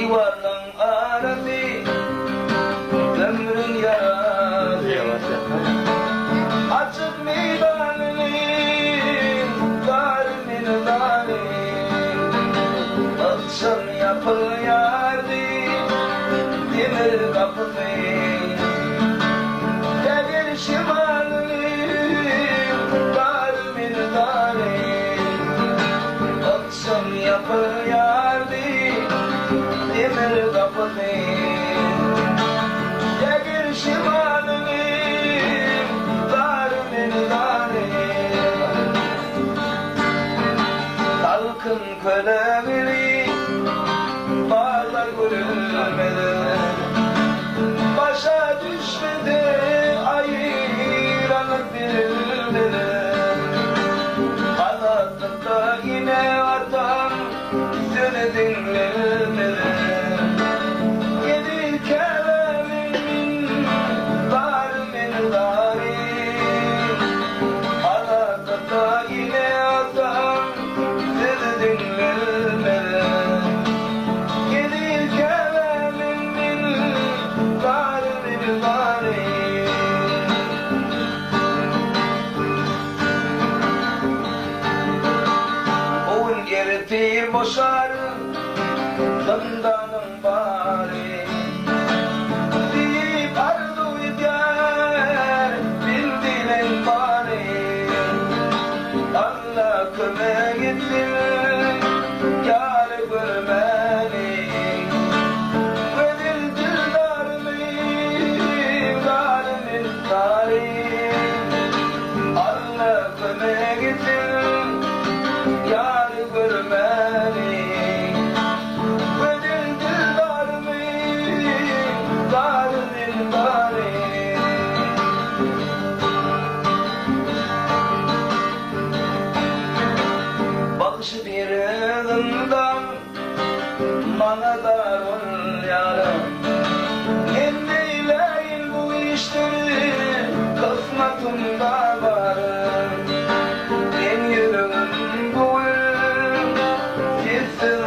Yuvarlan arabi ömrün yaradı açık meydanının darmin darin akşam yapılıyordu demir kapısı devir şimalının darmin darin akşam yapılıyordu demir kapısı devir şimalının darmin darin dalkın kölemini bağlar görülmedi başa düşmedi ayıranlık bilmedi kanatında yine atan seni dinlemedi yedi kelemin darmin darin kanatında yine atan seni dinlemedi bir boşar zindanın bari deyip arzu eder bildiğin bari Allah köme gitsin yâr görmeni verir dildarımın darımın darin Allah köme gitsin yâr görmeni verir dildarımın darımın darin bakışı bir zindan bana darın yarım kendiyleyin bu işleri kısmetımda varım en yürüm bu gitsin